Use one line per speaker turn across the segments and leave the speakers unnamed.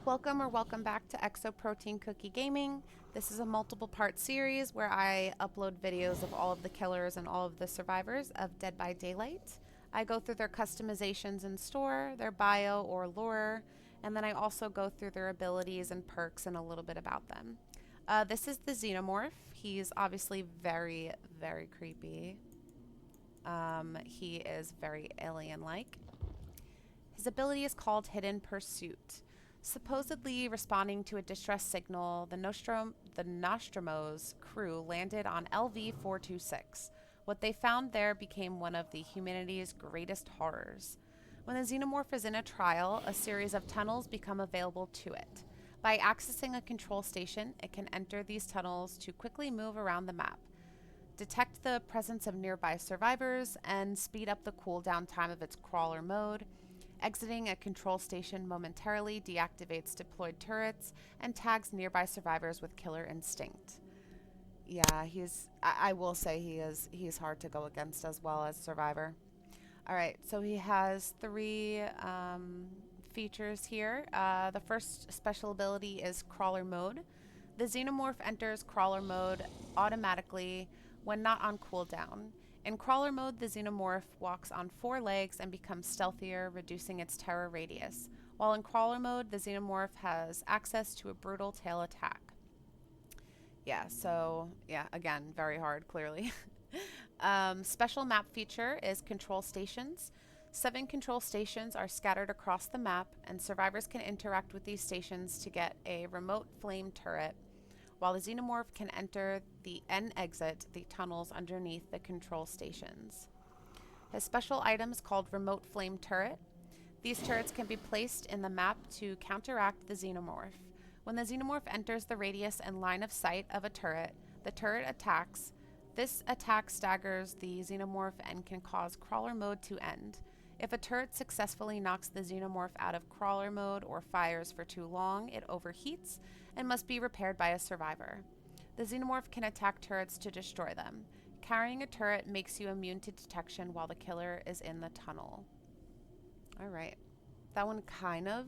Welcome back to Exoprotein Cookie Gaming. This is a multiple part series where I upload videos of all of the killers and all of the survivors of Dead by Daylight. I go through their customizations in store, their bio or lore, and then I also go through their abilities and perks and a little bit about them. This is the Xenomorph. He's obviously very, very creepy. He is very alien-like. His ability is called Hidden Pursuit. Supposedly responding to a distress signal, the Nostromo's crew landed on LV-426. What they found there became one of the humanity's greatest horrors. When the Xenomorph is in a trial, a series of tunnels become available to it. By accessing a control station, it can enter these tunnels to quickly move around the map, detect the presence of nearby survivors, and speed up the cooldown time of its crawler mode. Exiting a control station momentarily deactivates deployed turrets and tags nearby survivors with killer instinct. Yeah, I will say he's hard to go against as well as survivor. All right, so he has three features here. The first special ability is crawler mode. The Xenomorph enters crawler mode automatically when not on cooldown. In crawler mode, the Xenomorph walks on 4 legs and becomes stealthier, reducing its terror radius. While in crawler mode, the Xenomorph has access to a brutal tail attack. Yeah, again, very hard, clearly. Special map feature is control stations. 7 control stations are scattered across the map, and survivors can interact with these stations to get a remote flame turret, while the Xenomorph can enter and exit the tunnels underneath the control stations. His special item is called Remote Flame Turret. These turrets can be placed in the map to counteract the Xenomorph. When the Xenomorph enters the radius and line of sight of a turret, the turret attacks. This attack staggers the Xenomorph and can cause crawler mode to end. If a turret successfully knocks the Xenomorph out of crawler mode or fires for too long, it overheats and must be repaired by a survivor. The Xenomorph can attack turrets to destroy them. Carrying a turret makes you immune to detection while the killer is in the tunnel. Alright. That one kind of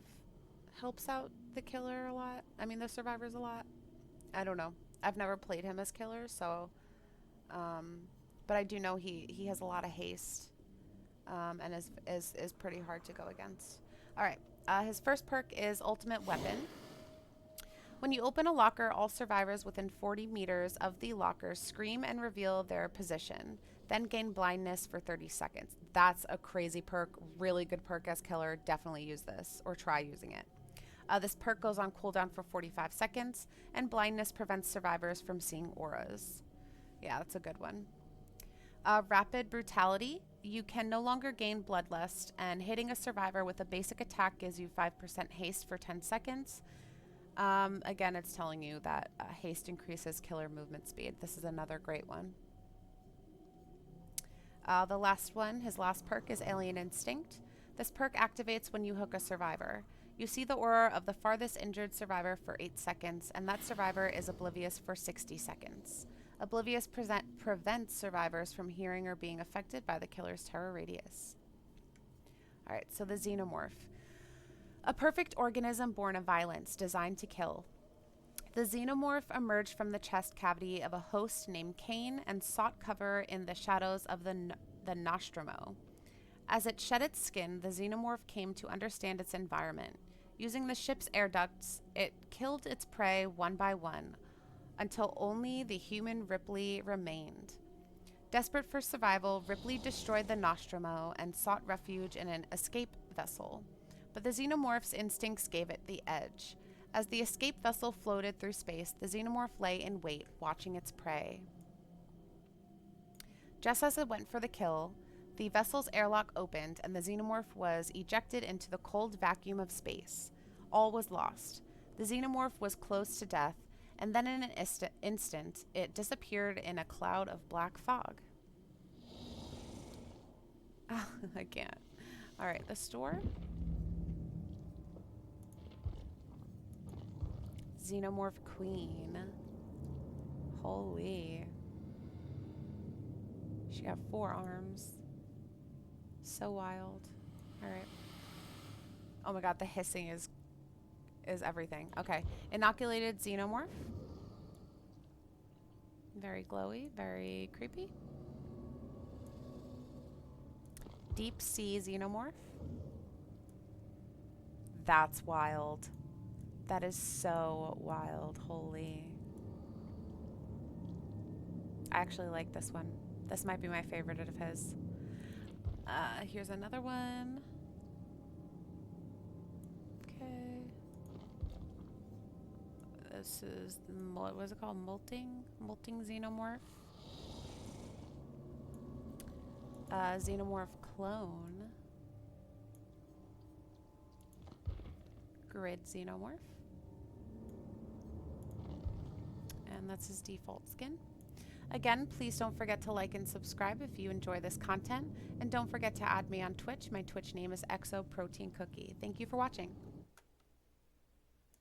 helps out the killer a lot. I mean, the survivors a lot. I don't know. I've never played him as killer, so... but I do know he has a lot of haste. And is pretty hard to go against. Alright. His first perk is Ultimate Weapon. When you open a locker, all survivors within 40 meters of the locker scream and reveal their position, then gain blindness for 30 seconds. That's a crazy perk, really good perk as killer. Definitely use this, or try using it. This perk goes on cooldown for 45 seconds, and blindness prevents survivors from seeing auras. Yeah, that's a good one. Rapid Brutality. You can no longer gain Bloodlust, and hitting a survivor with a basic attack gives you 5% haste for 10 seconds. Again, it's telling you that haste increases killer movement speed. This is another great one. The last one, his last perk, is Alien Instinct. This perk activates when you hook a survivor. You see the aura of the farthest injured survivor for 8 seconds, and that survivor is oblivious for 60 seconds. Oblivious prevents survivors from hearing or being affected by the killer's terror radius. Alright, so the Xenomorph. A perfect organism born of violence, designed to kill. The Xenomorph emerged from the chest cavity of a host named Cain and sought cover in the shadows of the Nostromo. As it shed its skin, the Xenomorph came to understand its environment. Using the ship's air ducts, it killed its prey one by one, until only the human Ripley remained. Desperate for survival, Ripley destroyed the Nostromo and sought refuge in an escape vessel. But the Xenomorph's instincts gave it the edge. As the escape vessel floated through space, the Xenomorph lay in wait, watching its prey. Just as it went for the kill, the vessel's airlock opened and the Xenomorph was ejected into the cold vacuum of space. All was lost. The Xenomorph was close to death, and then in an instant, it disappeared in a cloud of black fog. I can't. Alright, the store. Xenomorph Queen. Holy. She got 4 arms. So wild. Alright. Oh my god, the hissing is is everything. Okay. Inoculated Xenomorph. Very glowy, very creepy. Deep Sea Xenomorph. That's wild. That is so wild. Holy. I actually like this one. This might be my favorite of his. Here's another one. Okay. This is, what was it called? Molting Xenomorph. Xenomorph clone. Grid Xenomorph. And that's his default skin. Again, please don't forget to like and subscribe if you enjoy this content. And don't forget to add me on Twitch. My Twitch name is ExoProteinCookie. Thank you for watching.